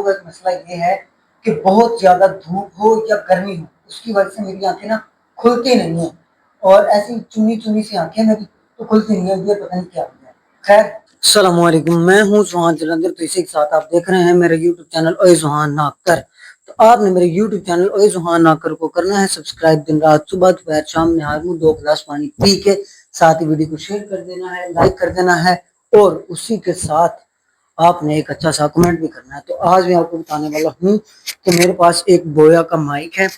का एक मसला ये है कि बहुत ज़्यादा धूप हो या गर्मी हो, उसकी वजह से मेरी आंखें ना खुलती नहीं हैं और ऐसी चुनी-चुनी सी आंखें मेरी तो खुलती नहीं है, ये पता नहीं क्या हो गया। खैर, अस्सलाम वालेकुम, मैं हूँ सुहान जलंधर। तो इसी के साथ आप देख रहे हैं मेरा यूट्यूब चैनल ओए सुहान नाकर। तो आपने मेरे यूट्यूब चैनल ओए सुहान नाकर को करना है सब्सक्राइब। दिन रात सुबह दोपहर शाम निहार मुँह 2 गिलास पानी पी के साथ ही वीडियो को शेयर कर देना है, लाइक कर देना है और उसी के साथ आपने एक अच्छा सा कमेंट भी करना है। तो आज मैं आपको बताने वाला हूँ कि मेरे पास एक बोया का माइक है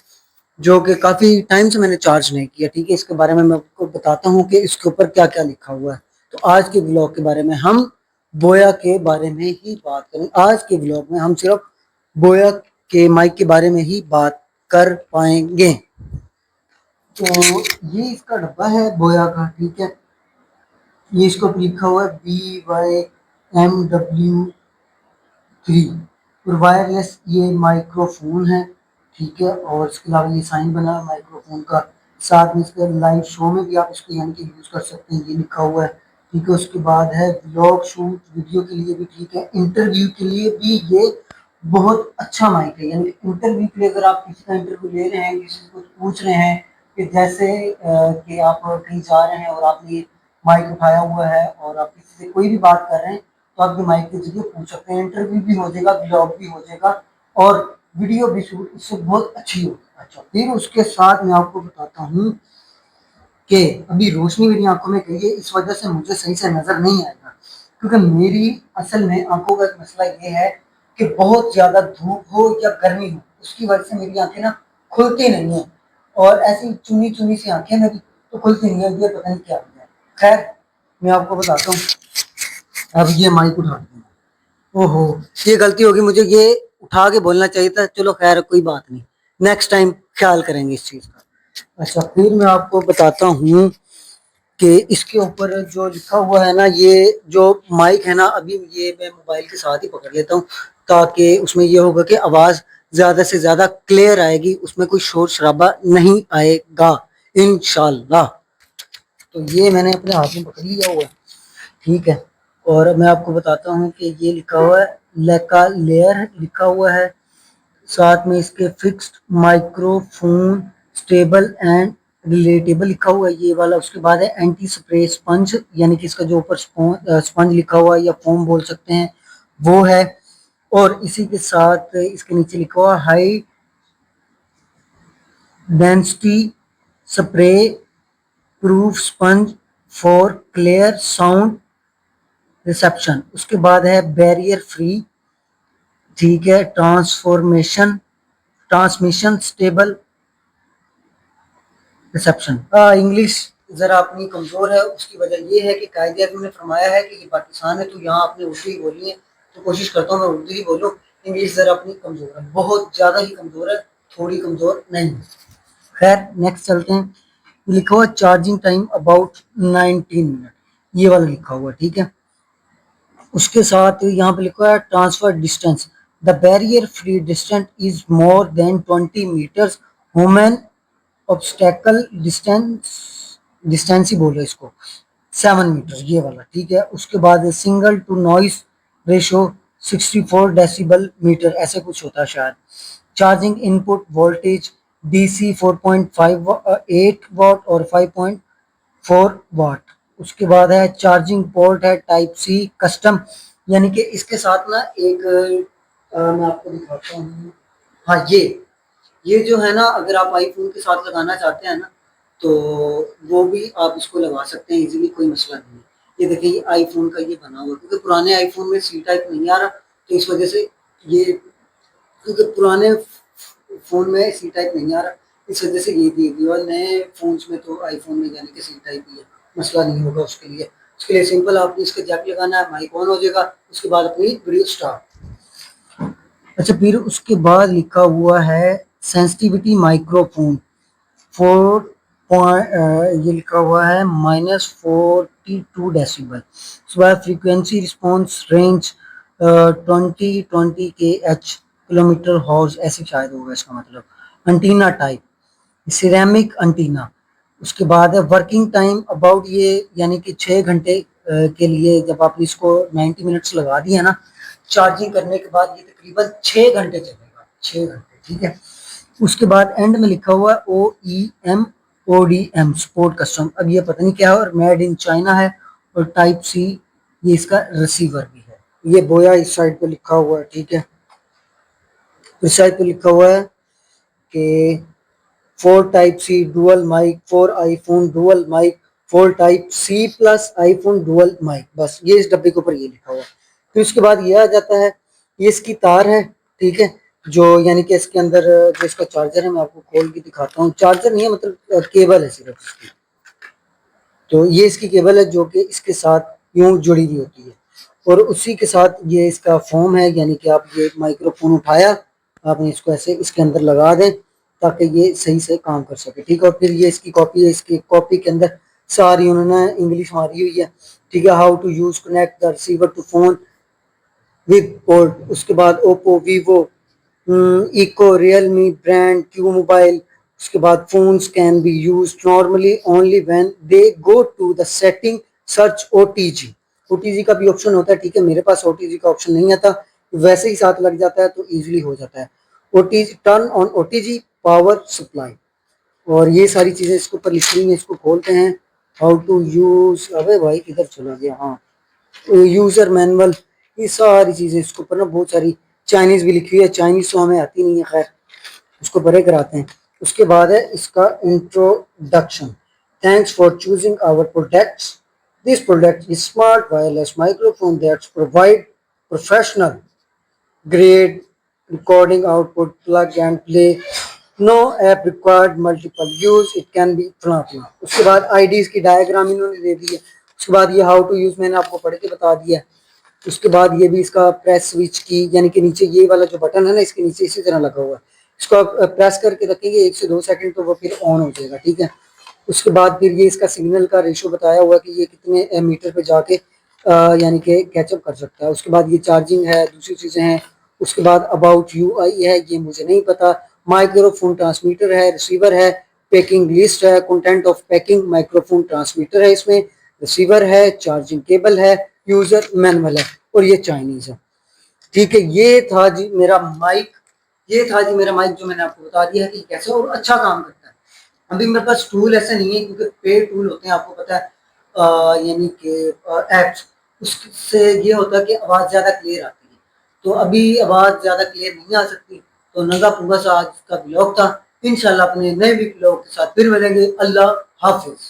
जो कि काफ़ी टाइम से मैंने चार्ज नहीं किया। ठीक है, इसके बारे में मैं आपको बताता हूँ कि इसके ऊपर क्या क्या लिखा हुआ है। तो आज के ब्लॉग के बारे में हम बोया के बारे में ही बात करें। आज के ब्लॉग में हम सिर्फ बोया के माइक के बारे में ही बात कर पाएंगे। तो ये इसका डब्बा है बोया का। ठीक है, ये इसको लिखा हुआ है BYMW3 और वायरलेस ये माइक्रोफोन है। ठीक है, और इसके अलावा ये साइन बना है माइक्रोफोन का। साथ में इसके लाइव शो में भी आप इसको यानी कि यूज़ कर सकते हैं, ये लिखा हुआ है। ठीक है, उसके बाद है व्लॉग शूट वीडियो के लिए भी ठीक है, इंटरव्यू के लिए भी ये बहुत अच्छा माइक है। यानी इंटरव्यू के लिए अगर आप किसी का इंटरव्यू ले रहे हैं, किसी से कुछ पूछ रहे हैं कि जैसे कि आप कहीं जा रहे हैं और आपने ये माइक उठाया हुआ है और आप किसी से कोई भी बात कर रहे हैं तो आप ये माइक के जरिए पूछ सकते हैं। इंटरव्यू भी हो जाएगा, ब्लॉग भी हो जाएगा और वीडियो भी शूट इससे बहुत अच्छी होगी। अच्छा, फिर उसके साथ मैं आपको बताता हूँ कि अभी रोशनी मेरी आंखों में गई है, इस वजह से मुझे सही से नज़र नहीं आएगा क्योंकि मेरी असल में आंखों का एक मसला ये है कि बहुत ज़्यादा धूप हो या गर्मी हो, उसकी वजह से मेरी आंखें ना खुलती नहीं हैं और ऐसी चुनी चुनी सी आंखें मेरी तो खुलती नहीं है, ये पता नहीं क्या हो गया। खैर, मैं आपको बताता हूँ। अब ये माइक उठा दूँ, ओहो, ये गलती होगी, मुझे ये उठा के बोलना चाहिए था। चलो खैर, कोई बात नहीं, नेक्स्ट टाइम ख्याल करेंगे इस चीज़ का। अच्छा, फिर मैं आपको बताता हूँ कि इसके ऊपर जो लिखा हुआ है ना, ये जो माइक है ना, अभी ये मैं मोबाइल के साथ ही पकड़ लेता हूँ ताकि उसमें ये होगा कि आवाज़ ज़्यादा से ज़्यादा क्लियर आएगी, उसमें कोई शोर शराबा नहीं आएगा इंशाल्लाह। तो ये मैंने अपने हाथ में पकड़ लिया हुआ है। ठीक है, और मैं आपको बताता हूँ कि ये लिखा हुआ है लेका लेयर लिखा हुआ है। साथ में इसके fixed microphone stable and relatable लिखा हुआ है ये वाला। उसके बाद है एंटी स्प्रे स्पंज, यानी कि इसका जो ऊपर स्पंज लिखा हुआ है या फोम बोल सकते हैं वो है। और इसी के साथ इसके नीचे लिखा हुआ high density spray proof sponge for clear sound reception. उसके बाद है बैरियर फ्री। ठीक है, ट्रांसमिशन स्टेबल रिसेप्शन। इंग्लिश ज़रा अपनी कमज़ोर है, उसकी वजह ये है कि कायदे आज़म ने फरमाया है कि ये पाकिस्तान है तो यहाँ आपने उर्दू ही बोलनी है, तो कोशिश करता हूँ मैं उर्दू ही बोलूँ। इंग्लिश ज़रा अपनी कमज़ोर है, बहुत ज़्यादा ही कमज़ोर है, थोड़ी कमज़ोर नहीं है। खैर, नेक्स्ट चलते हैं। लिखा हुआ चार्जिंग टाइम अबाउट 19 मिनट, ये वाला लिखा हुआ। ठीक है, उसके साथ यहाँ पे लिखा है transfer distance the barrier free distance is more than 20 meters human obstacle distance ही बोल रहे इसको 7 मीटर, ये वाला। ठीक है, उसके बाद signal to noise ratio 64 decibel meter, ऐसे कुछ होता है शायद। Charging input voltage DC 4.58 watt और 5.4 वाट। उसके बाद है चार्जिंग पोर्ट है टाइप सी कस्टम, यानी कि इसके साथ ना एक मैं आपको दिखाता हूँ। हाँ, ये जो है ना, अगर आप आईफोन के साथ लगाना चाहते हैं ना तो वो भी आप इसको लगा सकते हैं इजीली, कोई मसला नहीं है। ये देखिए, ये आईफोन का ये बना हुआ है क्योंकि पुराने आईफोन में सी टाइप नहीं आ रहा, तो इस वजह से ये, क्योंकि पुराने फ़ोन में सी टाइप नहीं आ रहा, इस वजह से ये दी गई। और नए फ़ोन्स में तो आईफोन में यानी कि सी टाइप ही है, मसला नहीं होगा उसके लिए। उसके लिए सिंपल आपने इसका जैक लगाना है, माइक ऑन हो जाएगा, उसके बाद अपनी वीडियो स्टार्ट। अच्छा, फिर उसके बाद लिखा हुआ है सेंसिटिविटी माइक्रोफोन 4 ये लिखा हुआ है -42 डेसिबल। उसके बाद फ्रीक्वेंसी रिस्पॉन्स रेंज 20 के एच किलोमीटर हॉर्स, ऐसे शायद होगा इसका मतलब। Antenna type ceramic antenna. उसके बाद है वर्किंग टाइम अबाउट, ये यानी कि 6 घंटे के लिए जब आपने इसको 90 मिनट्स लगा दिया ना चार्जिंग करने के बाद ये तकरीबन 6 घंटे चलेगा, 6 घंटे, ठीक है। उसके बाद एंड में लिखा हुआ है OEM सपोर्ट कस्टम, अब ये पता नहीं क्या है, और मेड इन चाइना है, और टाइप सी ये इसका रिसीवर भी है। ये बोया इस साइड पे लिखा हुआ है, ठीक है। इस साइड पे लिखा हुआ है कि four type C dual mic for iPhone dual mic four type C plus iPhone dual mic, बस ये इस डब्बे के ऊपर ये लिखा हुआ है। फिर उसके बाद ये आ जाता है, ये इसकी तार है, ठीक है, जो यानी कि इसके अंदर जो इसका चार्जर है, मैं आपको खोल के दिखाता हूँ। चार्जर नहीं है, मतलब केबल है सिर्फ इसकी। तो ये इसकी केबल है जो कि इसके साथ यूं जुड़ी हुई होती है, और उसी के साथ ये इसका फोम है, यानी कि आप ये माइक्रोफोन उठाया, आपने इसको ऐसे इसके अंदर लगा दें ताकि ये सही से काम कर सके, ठीक है। और फिर ये इसकी कॉपी है, इसकी कॉपी के अंदर सारी उन्होंने इंग्लिश मारी हुई है, ठीक है। How to use connect the receiver to phone with port, उसके बाद ओप्पो वीवो इको रियलमी ब्रांड क्यू मोबाइल, उसके बाद phones can be use normally only when they go to the setting search OTG, OTG का भी ऑप्शन होता है, ठीक है। मेरे पास ओटीजी का ऑप्शन नहीं आता, वैसे ही साथ लग जाता है तो इजीली हो जाता है। OTG turn on OTG power supply, और ये सारी चीजें इसके ऊपर लिखी हुई हैं। इसको खोलते हैं, हाउ टू यूज, अबे भाई किधर चला गया, हाँ, यूजर मैनुअल, ये सारी चीजें इसके ऊपर ना बहुत सारी चाइनीज भी लिखी हुई है, चाइनीज तो हमें आती नहीं है, खैर उसको बड़े कराते हैं। उसके बाद है इसका introduction, thanks for choosing our products, this product is smart wireless microphone that's provide professional grade recording output plug and play, no app required multiple use, it can be फला फला। उसके बाद आईडीज की डायग्राम इन्होंने दे दी है। उसके बाद ये हाउ टू यूज मैंने आपको पढ़ के बता दिया है। उसके बाद ये भी इसका प्रेस स्विच की, यानी कि नीचे ये वाला जो बटन है ना, इसके नीचे इसी तरह लगा हुआ है, इसको आप प्रेस करके रखेंगे 1 से 2 सेकंड तो वो फिर ऑन हो जाएगा, ठीक है। उसके बाद फिर ये इसका सिग्नल का रेशो बताया हुआ कि ये कितने मीटर पे जाके यानी कि कैचअप कर सकता है। उसके बाद ये चार्जिंग है, दूसरी चीज़ें हैं। उसके बाद अबाउट यू आई है, ये मुझे नहीं पता। माइक्रोफोन ट्रांसमीटर है, रिसीवर है, पैकिंग लिस्ट है, content of packing, microphone transmitter है, इसमें रिसीवर है, चार्जिंग केबल है, यूजर मैनुअल है, और ये चाइनीज है, ठीक है। ये था जी मेरा माइक, ये था जी मेरा माइक जो मैंने आपको बता दिया है कि कैसे और अच्छा काम करता है। अभी मेरे पास टूल ऐसे नहीं है, क्योंकि पेड टूल होते हैं, आपको पता है, यानी कि एप्स, उससे ये होता है कि आवाज़ ज़्यादा क्लियर आती है। तो अभी आवाज़ ज़्यादा क्लियर नहीं आ सकती, तो नंगा पुंगा सा आज का ब्लॉग था। इंशाल्लाह अपने नए भी ब्लॉग के साथ फिर मिलेंगे। अल्लाह हाफिज़।